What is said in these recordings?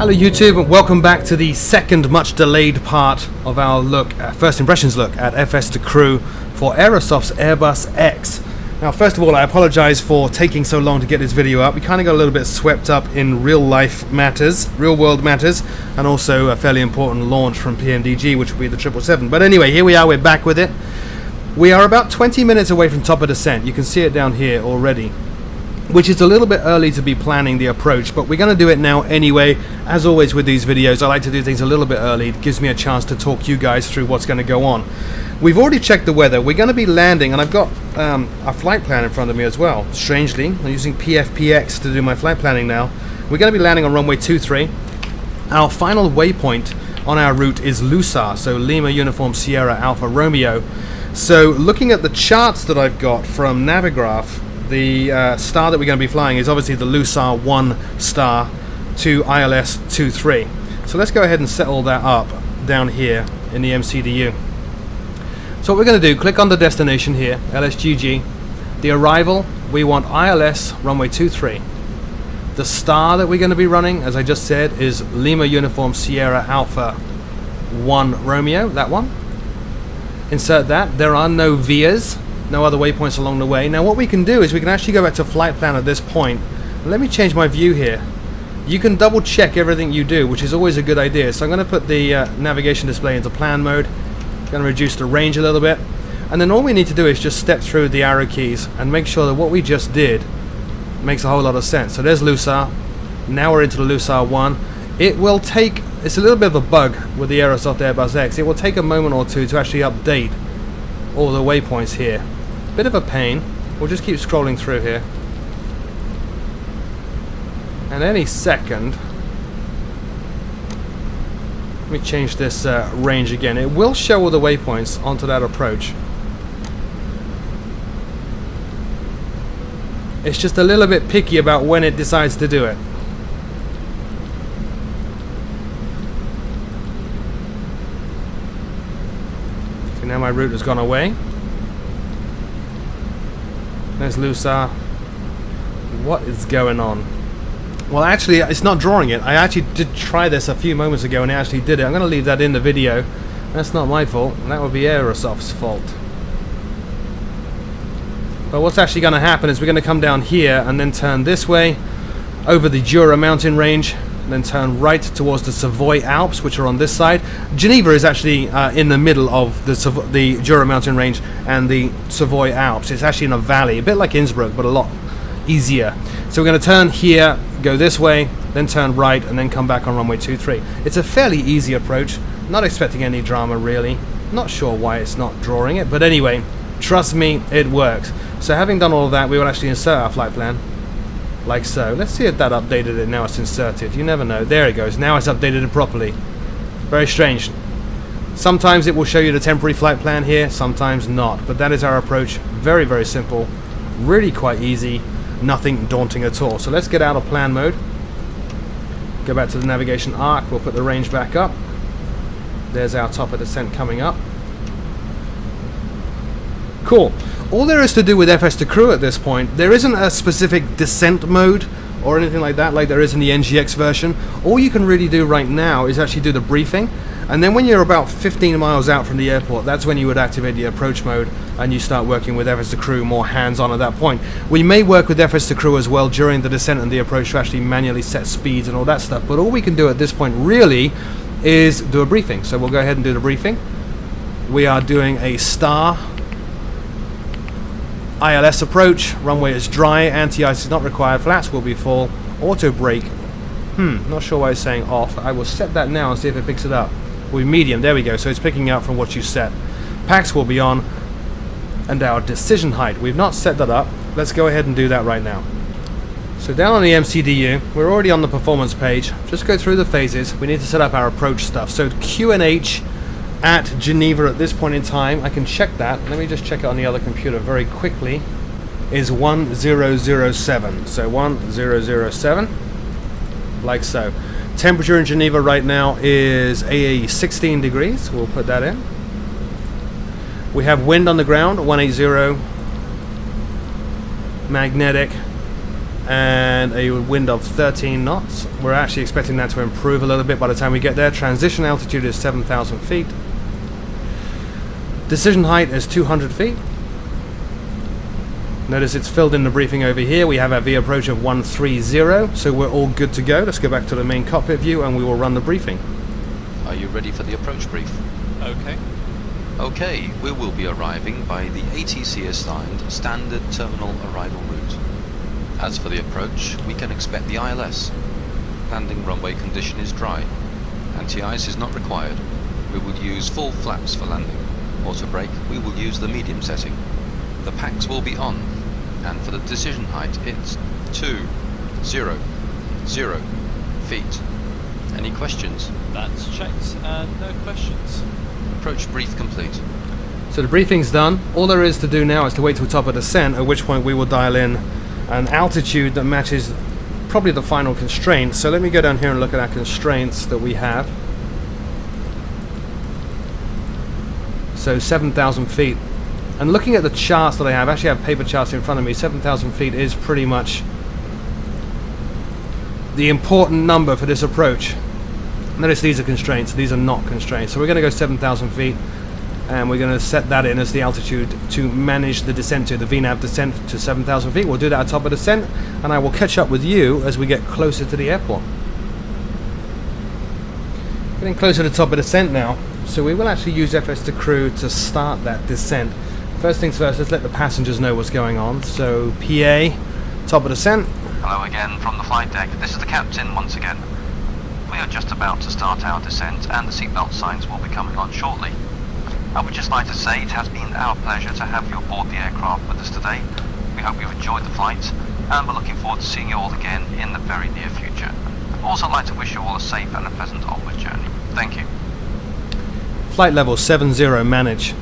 Hello YouTube, and welcome back to the second much delayed part of our look, first impressions look at FS2CREW for Aerosoft's Airbus X. Now first of all, I apologize for taking so long to get this video up. We kind of got a little bit swept up in real life matters, real world matters, and also a fairly important launch from PMDG, which will be the 777. But anyway, here we are, we're back with it. We are about 20 minutes away from top of descent. You can see it down here already, which is a little bit early to be planning the approach, but we're going to do it now anyway. As always with these videos, I like to do things a little bit early. It gives me a chance to talk you guys through what's going to go on. We've already checked the weather. We're going to be landing, and I've got a flight plan in front of me as well. Strangely, I'm using PFPX to do my flight planning now. We're going to be landing on runway 23. Our final waypoint on our route is LUSAR, so Lima Uniform Sierra Alpha Romeo. So looking at the charts that I've got from Navigraph, the star that we're going to be flying is obviously the LUSAR 1 star to ILS 23. So let's go ahead and set all that up down here in the MCDU. So what we're going to do, click on the destination here, LSGG. The arrival, we want ILS runway 23. The star that we're going to be running, as I just said, is Lima Uniform Sierra Alpha 1 Romeo, that one. Insert that. There are no VIAs. No other waypoints along the way. Now what we can do is we can actually go back to flight plan at this point. Let me change my view here. You can double check everything you do, which is always a good idea. So I'm going to put the navigation display into plan mode. Going to reduce the range a little bit. And then all we need to do is just step through the arrow keys and make sure that what we just did makes a whole lot of sense. So there's LUSAR. Now we're into the LUSAR 1. It will take, it's a little bit of a bug with the Aerosoft Airbus X. It will take a moment or two to actually update all the waypoints here. Bit of a pain. We'll just keep scrolling through here, and any second, let me change this range again. It will show all the waypoints onto that approach. It's just a little bit picky about when it decides to do it. So now my route has gone away. There's LUSAR. What is going on? Well, actually, it's not drawing it. I actually did try this a few moments ago and it actually did it. I'm going to leave that in the video. That's not my fault. That would be Aerosoft's fault. But what's actually going to happen is we're going to come down here and then turn this way over the Jura mountain range, and then turn right towards the Savoy Alps, which are on this side. Geneva is actually in the middle of the Jura mountain range and the Savoy Alps. It's actually in a valley, a bit like Innsbruck, but a lot easier. So we're going to turn here, go this way, then turn right, and then come back on runway 23. It's a fairly easy approach. Not expecting any drama, really. Not sure why it's not drawing it, but anyway, trust me, it works. So having done all of that, we will actually insert our flight plan. Like so. Let's see if that updated it. Now it's inserted. You never know. There it goes. Now it's updated it properly. Very strange. Sometimes it will show you the temporary flight plan here, sometimes not. But that is our approach. Very, very simple. Really quite easy. Nothing daunting at all. So let's get out of plan mode. Go back to the navigation arc. We'll put the range back up. There's our top of descent coming up. Cool. All there is to do with FS2CREW at this point, there isn't a specific descent mode or anything like that like there is in the NGX version. All you can really do right now is actually do the briefing, and then when you're about 15 miles out from the airport, that's when you would activate the approach mode and you start working with FS2CREW more hands-on at that point. We may work with FS2CREW as well during the descent and the approach to actually manually set speeds and all that stuff, but all we can do at this point really is do a briefing. So we'll go ahead and do the briefing. We are doing a star ILS approach. Runway is dry, anti-ice is not required, flaps will be full, auto brake, not sure why it's saying off. I will set that now and see if it picks it up. We'll be medium, there we go, so it's picking up from what you set. Packs will be on, and our decision height, we've not set that up. Let's go ahead and do that right now. So down on the MCDU, we're already on the performance page. Just go through the phases. We need to set up our approach stuff. So QNH at Geneva at this point in time, I can check that. Let me just check it on the other computer very quickly. Is 1007. So 1007, like so. Temperature in Geneva right now is 16 degrees. We'll put that in. We have wind on the ground, 180. Magnetic and a wind of 13 knots. We're actually expecting that to improve a little bit by the time we get there. Transition altitude is 7,000 feet. Decision height is 200 feet. Notice it's filled in the briefing over here. We have our V approach of 130, so we're all good to go. Let's go back to the main cockpit view and we will run the briefing. Are you ready for the approach brief? Okay. Okay, we will be arriving by the ATC assigned standard terminal arrival route. As for the approach, we can expect the ILS. Landing runway condition is dry. Anti-ice is not required. We will use full flaps for landing. Auto brake, we will use the medium setting. The packs will be on, and for the decision height, it's 20 feet. Any questions? That's checked, and no questions. Approach brief complete. So the briefing's done. All there is to do now is to wait till top of descent, at which point we will dial in an altitude that matches probably the final constraint. So let me go down here and look at our constraints that we have. So 7,000 feet. And looking at the charts that I actually have paper charts in front of me, 7,000 feet is pretty much the important number for this approach. Notice these are constraints, these are not constraints. So we're going to go 7,000 feet and we're going to set that in as the altitude to manage the descent to, the VNAV descent to 7,000 feet. We'll do that at top of descent and I will catch up with you as we get closer to the airport. Getting closer to top of descent now. So we will actually use FS2CREW to start that descent. First things first, let's let the passengers know what's going on. So PA, top of descent. Hello again from the flight deck. This is the captain once again. We are just about to start our descent and the seatbelt signs will be coming on shortly. I would just like to say it has been our pleasure to have you aboard the aircraft with us today. We hope you've enjoyed the flight and we're looking forward to seeing you all again in the very near future. I'd also like to wish you all a safe and a pleasant onward journey. Thank you. Flight level 70, manage.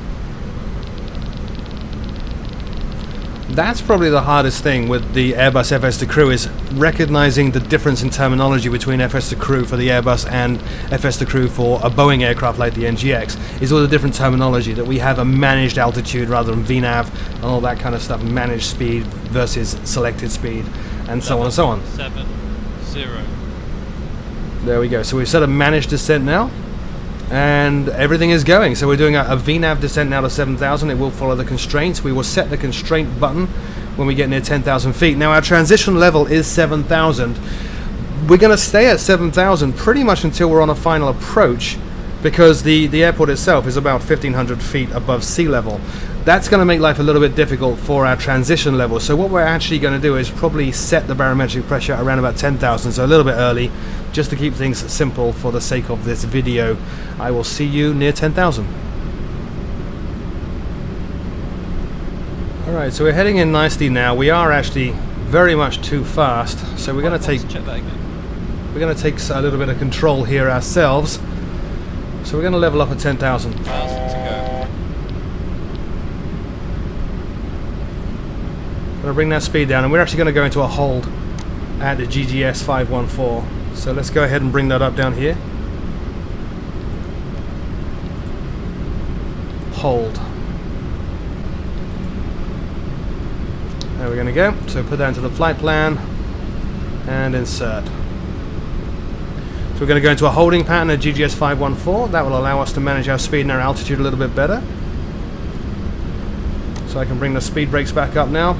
That's probably the hardest thing with the Airbus FS2CREW, is recognizing the difference in terminology between FS2CREW for the Airbus and FS2CREW for a Boeing aircraft like the NGX. Is all the different terminology that we have a managed altitude rather than VNAV and all that kind of stuff, managed speed versus selected speed and so on and so on. 70. There we go. So we've set a managed descent now. And everything is going. So we're doing a VNAV descent now to 7,000. It will follow the constraints. We will set the constraint button when we get near 10,000 feet. Now our transition level is 7,000. We're going to stay at 7,000 pretty much until we're on a final approach, because the airport itself is about 1,500 feet above sea level. That's going to make life a little bit difficult for our transition level. So what we're actually going to do is probably set the barometric pressure around about 10,000, so a little bit early, just to keep things simple for the sake of this video. I will see you near 10,000. Alright, so we're heading in nicely now. We are actually very much too fast, so we're going to take a little bit of control here ourselves. So we're going to level up at 10,000. 1,000 to go. Going to bring that speed down, and we're actually going to go into a hold at the GGS 514. So let's go ahead and bring that up down here. Hold. There we're going to go. So put that into the flight plan and insert. So we're going to go into a holding pattern at GGS 514. That will allow us to manage our speed and our altitude a little bit better. So I can bring the speed brakes back up now.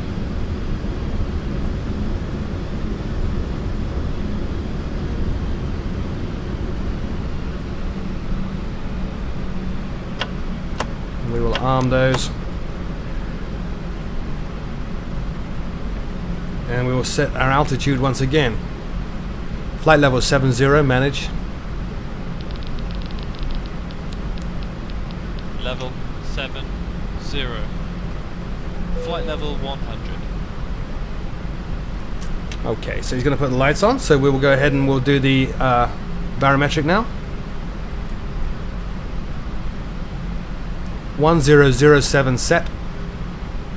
We will arm those. And we will set our altitude once again. Flight level 70, manage. Level 70. Flight level 100. Okay, so he's going to put the lights on, so we will go ahead and we'll do the barometric now. 1007 set.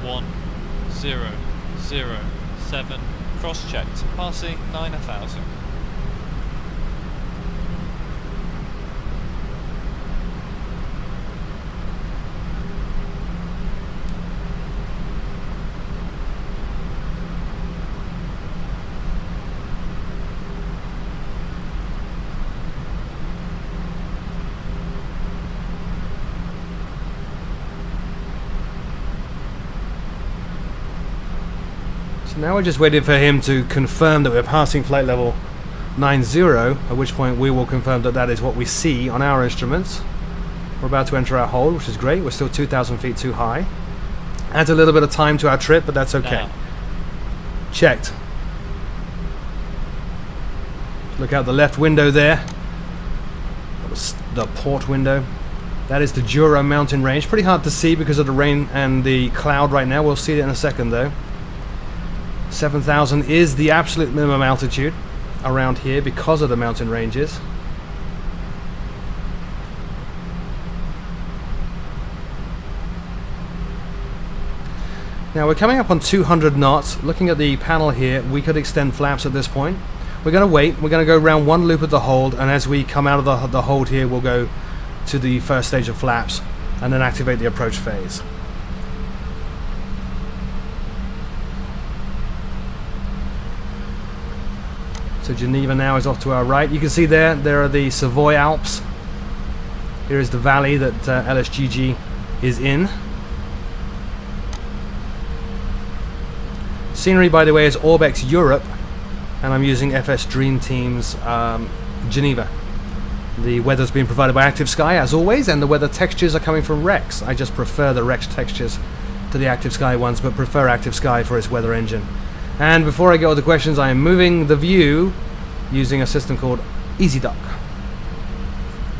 1007. Cross-checked. Passing 9,000. So now we're just waiting for him to confirm that we're passing flight level 90, at which point we will confirm that that is what we see on our instruments. We're about to enter our hold, which is great. We're still 2,000 feet too high. Adds a little bit of time to our trip, but that's okay. Now. Checked. Look out the left window there. That was the port window. That is the Jura mountain range. Pretty hard to see because of the rain and the cloud right now. We'll see it in a second though. 7,000 is the absolute minimum altitude around here because of the mountain ranges. Now we're coming up on 200 knots. Looking at the panel here, we could extend flaps at this point. We're going to wait. We're going to go around one loop at the hold, and as we come out of the hold here, we'll go to the first stage of flaps and then activate the approach phase. So Geneva now is off to our right. You can see there are the Savoy Alps. Here is the valley that LSGG is in. Scenery, by the way, is Orbex Europe, and I'm using FS Dream Team's Geneva. The weather's been provided by Active Sky, as always, and the weather textures are coming from Rex. I just prefer the Rex textures to the Active Sky ones, but prefer Active Sky for its weather engine. And before I get all the questions, I am moving the view using a system called EasyDock.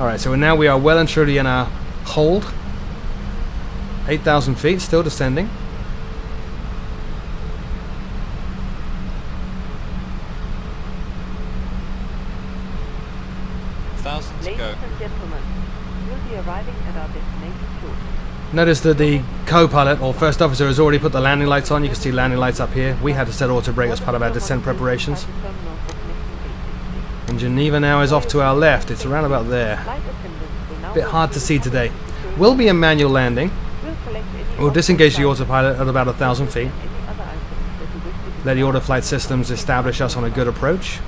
Alright, so now we are well and truly in our hold. 8,000 feet, still descending. Thousands Ladies go. and gentlemen, we'll be arriving at our destination shortly. Notice that the co-pilot or first officer has already put the landing lights on. You can see landing lights up here. We had to set auto brake as part of our descent preparations. And Geneva now is off to our left. It's around about there. A bit hard to see today. Will be a manual landing. We'll disengage the autopilot at about 1,000 feet. Let the auto flight systems establish us on a good approach.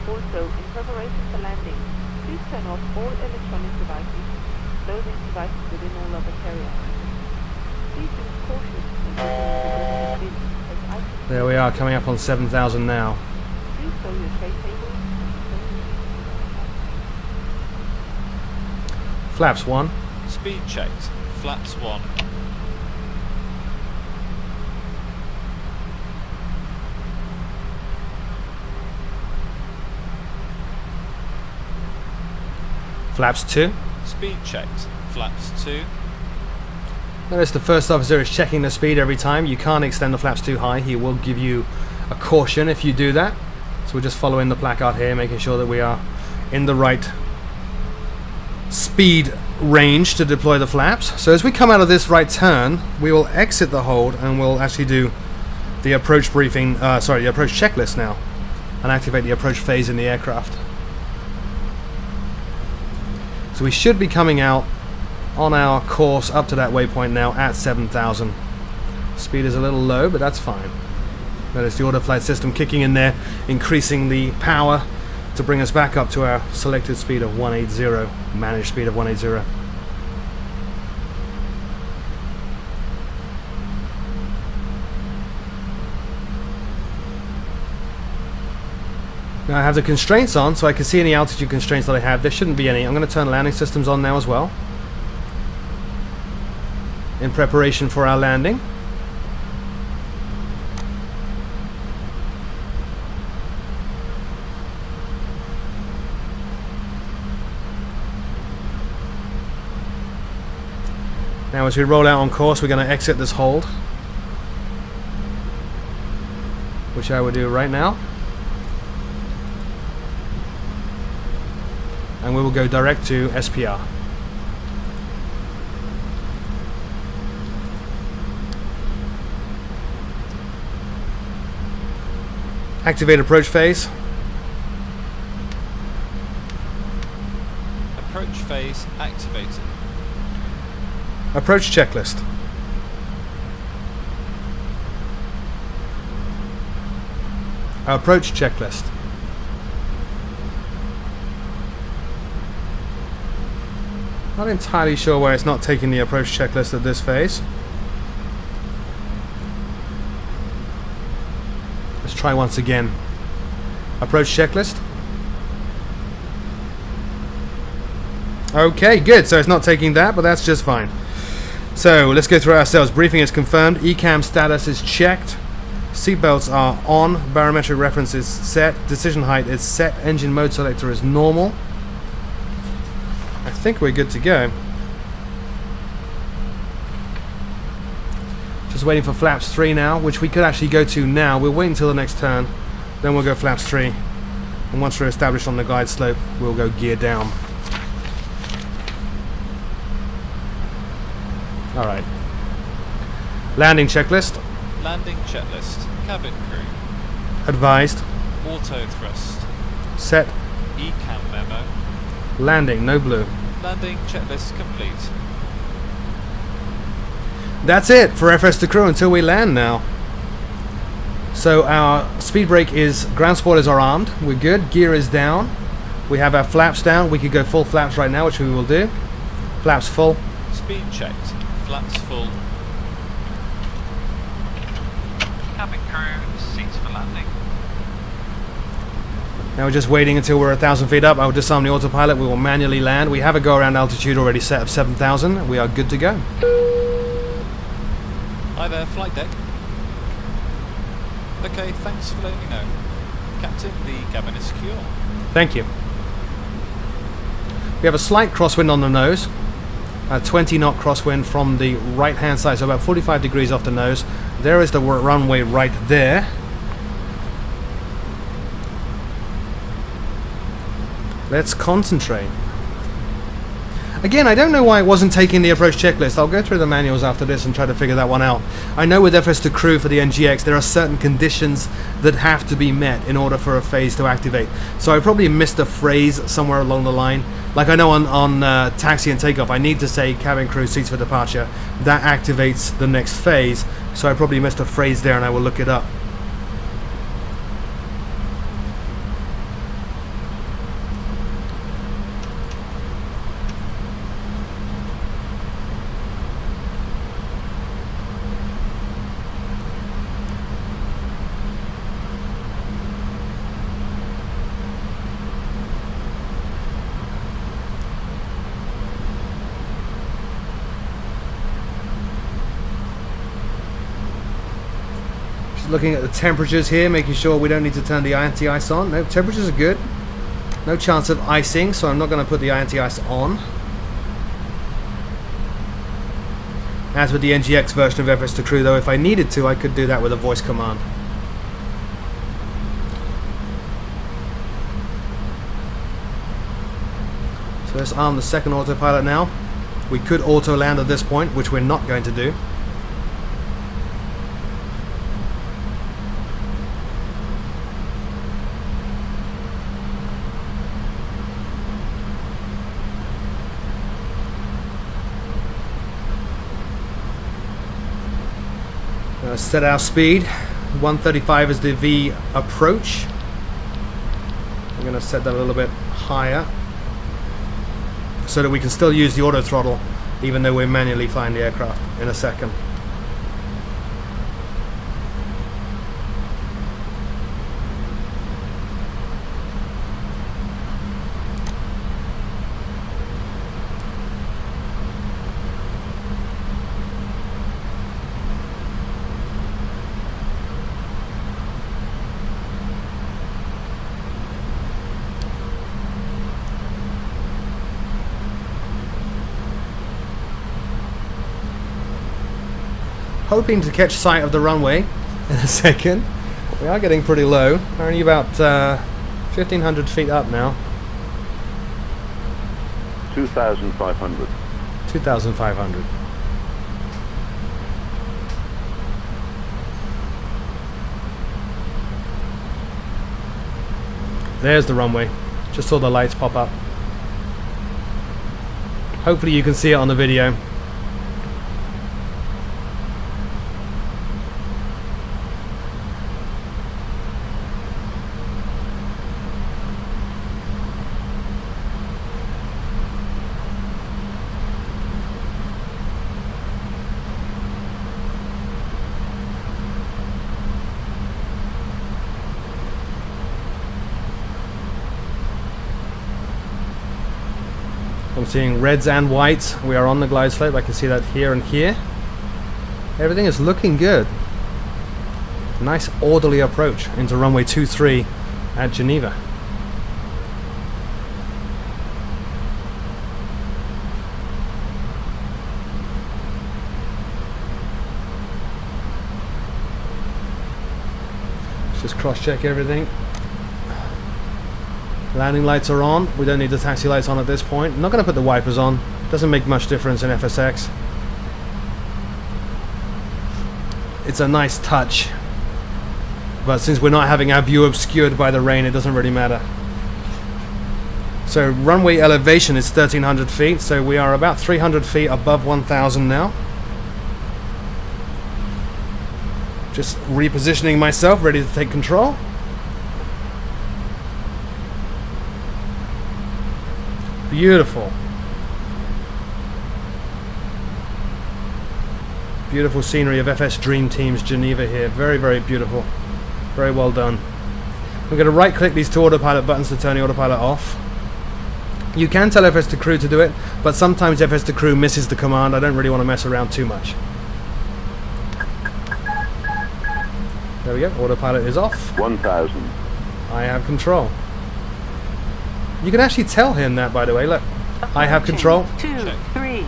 Also, in preparation for landing, please turn off all electronic devices, clothing devices within all other carrier items. Please use caution when using the as items. There we are, coming up on 7,000 now. Please stow your tray tables. Flaps 1. Speed checked. Flaps 1. Flaps 2. Speed checked. Flaps 2. Notice the first officer is checking the speed every time. You can't extend the flaps too high. He will give you a caution if you do that. So we're just following the placard here, making sure that we are in the right speed range to deploy the flaps. So as we come out of this right turn, we will exit the hold and we'll actually do the approach briefing, the approach checklist now, and activate the approach phase in the aircraft. So we should be coming out on our course up to that waypoint now at 7,000. Speed is a little low, but that's fine. Notice the auto flight system kicking in there, increasing the power to bring us back up to our selected speed of 180, managed speed of 180. Now I have the constraints on, so I can see any altitude constraints that I have. There shouldn't be any. I'm going to turn landing systems on now as well, in preparation for our landing. Now as we roll out on course, we're going to exit this hold, which I will do right now. And we will go direct to SPR. Activate approach phase. Approach phase activated. Approach checklist. Approach checklist. Not entirely sure why it's not taking the approach checklist at this phase. try once again. Approach checklist. Okay, good. So it's not taking that, but that's just fine. So let's go through ourselves. Briefing is confirmed. ECAM status is checked. Seatbelts are on. Barometric reference is set. Decision height is set. Engine mode selector is normal. I think we're good to go. Just waiting for flaps 3 now, which we could actually go to now. We'll wait until the next turn. Then we'll go flaps 3. And once we're established on the glide slope, we'll go gear down. Alright. Landing checklist. Landing checklist. Cabin crew. Advised. Auto thrust. Set. ECAM memo. Landing, no blue. Landing checklist complete. That's it for FS2CREW until we land now. So our speed brake is, ground spoilers are armed. We're good. Gear is down. We have our flaps down. We could go full flaps right now, which we will do. Flaps full. Speed checked. Flaps full. Cabin crew, seats for landing. Now we're just waiting until we're 1,000 feet up. I'll disarm the autopilot. We will manually land. We have a go around altitude already set of 7,000. We are good to go. Hi there, flight deck. Okay, thanks for letting me know. Captain, the cabin is secure. Thank you. We have a slight crosswind on the nose. A 20 knot crosswind from the right hand side, so about 45 degrees off the nose. There is the runway right there. Let's concentrate. Again, I don't know why it wasn't taking the approach checklist. I'll go through the manuals after this and try to figure that one out. I know with FS2CREW for the NGX, there are certain conditions that have to be met in order for a phase to activate. So I probably missed a phrase somewhere along the line. Like I know on taxi and takeoff, I need to say cabin crew seats for departure. That activates the next phase. So I probably missed a phrase there and I will look it up. Looking at the temperatures here, making sure we don't need to turn the anti-ice on. No, temperatures are good. No chance of icing, so I'm not going to put the anti-ice on. As with the NGX version of FS2CREW, though, if I needed to, I could do that with a voice command. So let's arm the second autopilot now. We could auto land at this point, which we're not going to do. Set our speed. 135 is the V approach. I'm going to set that a little bit higher so that we can still use the auto throttle even though we're manually flying the aircraft in a second. Hoping to catch sight of the runway in a second. We are getting pretty low. We're only about 1,500 feet up now. 2,500. 2,500. There's the runway. Just saw the lights pop up. Hopefully you can see it on the video. Seeing reds and whites. We are on the glide slope. I can see that here and here. Everything is looking good. Nice orderly approach into runway 23 at Geneva. Let's just cross-check everything. Landing lights are on. We don't need the taxi lights on at this point. I'm not going to put the wipers on. Doesn't make much difference in FSX. It's a nice touch. But since we're not having our view obscured by the rain, it doesn't really matter. So runway elevation is 1,300 feet. So we are about 300 feet above 1,000 now. Just repositioning myself, ready to take control. Beautiful. Beautiful scenery of FS Dream Team's Geneva here. Very, very beautiful. Very well done. We're going to right click these two autopilot buttons to turn the autopilot off. You can tell FS2CREW to do it, but sometimes FS2CREW misses the command. I don't really want to mess around too much. There we go. Autopilot is off. 1,000. I have control. You can actually tell him that, by the way. Look, I have control. 2, 3.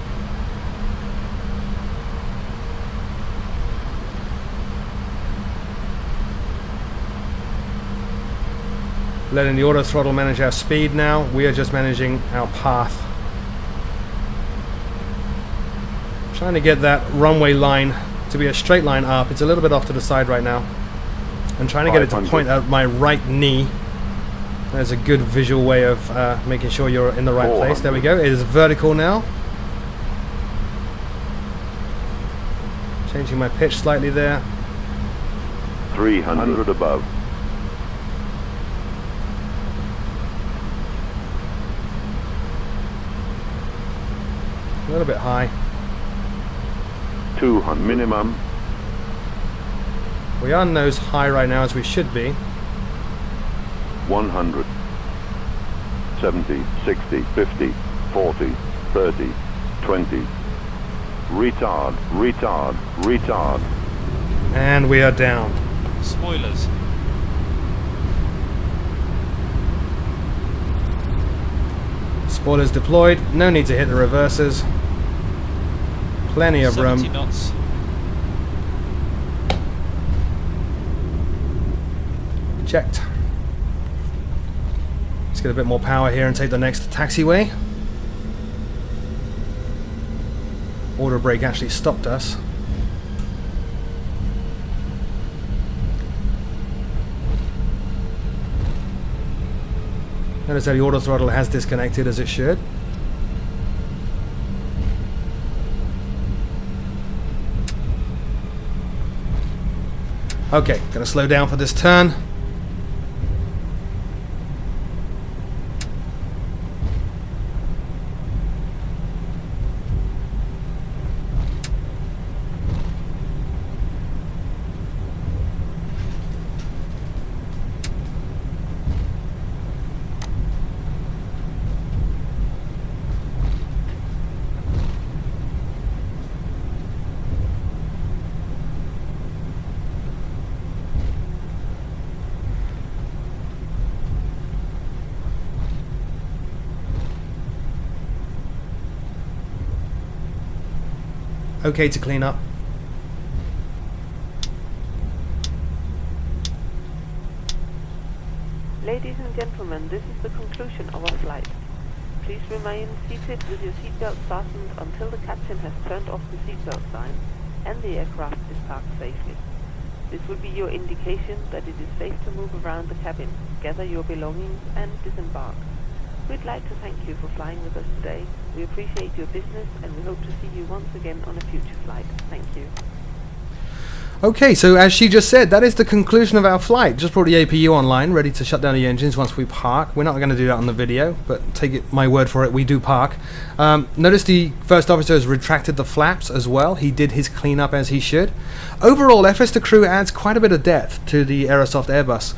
Letting the auto throttle manage our speed now. We are just managing our path. Trying to get that runway line to be a straight line up. It's a little bit off to the side right now. I'm trying to get it to point at my right knee. There's a good visual way of making sure you're in the right place. There we go. It is vertical now. Changing my pitch slightly there. 300 above. A little bit high. 200 minimum. We are nose high right now, as we should be. 100. 70, 60, 50, 40, 30, 20. Retard, retard, retard. And we are down. Spoilers. Spoilers deployed. No need to hit the reversers. Plenty of 70 room. knots. Checked. Let's get a bit more power here and take the next taxiway. Auto brake actually stopped us. Notice how the auto throttle has disconnected, as it should. Okay, gonna slow down for this turn. Okay to clean up. Ladies and gentlemen, this is the conclusion of our flight. Please remain seated with your seatbelt fastened until the captain has turned off the seatbelt sign and the aircraft is parked safely. This will be your indication that it is safe to move around the cabin, gather your belongings and disembark. We'd like to thank you for flying with us today. We appreciate your business and we hope to see you once again on a future flight. Thank you. Okay, so as she just said, that is the conclusion of our flight. Just brought the APU online, ready to shut down the engines once we park. We're not going to do that on the video, but take it my word for it, we do park. Notice the first officer has retracted the flaps as well. He did his cleanup as he should. Overall, FS2CREW adds quite a bit of depth to the Aerosoft Airbus.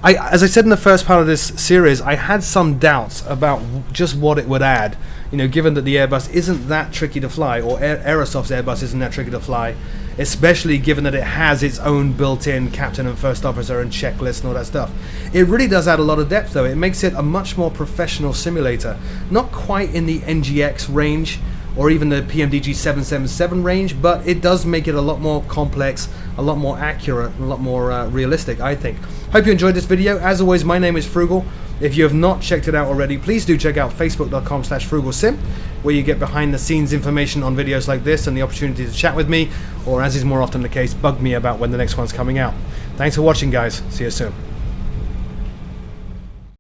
as I said in the first part of this series, I had some doubts about just what it would add. You know, given that the Airbus isn't that tricky to fly, or Aerosoft's Airbus isn't that tricky to fly, especially given that it has its own built-in captain and first officer and checklist and all that stuff. It really does add a lot of depth, though. It makes it a much more professional simulator. Not quite in the NGX range, or even the PMDG 777 range, but it does make it a lot more complex, a lot more accurate, a lot more realistic, I think. Hope you enjoyed this video. As always, my name is Froogle. If you have not checked it out already, please do check out facebook.com/FroogleSim, where you get behind the scenes information on videos like this and the opportunity to chat with me, or as is more often the case, bug me about when the next one's coming out. Thanks for watching, guys. See you soon.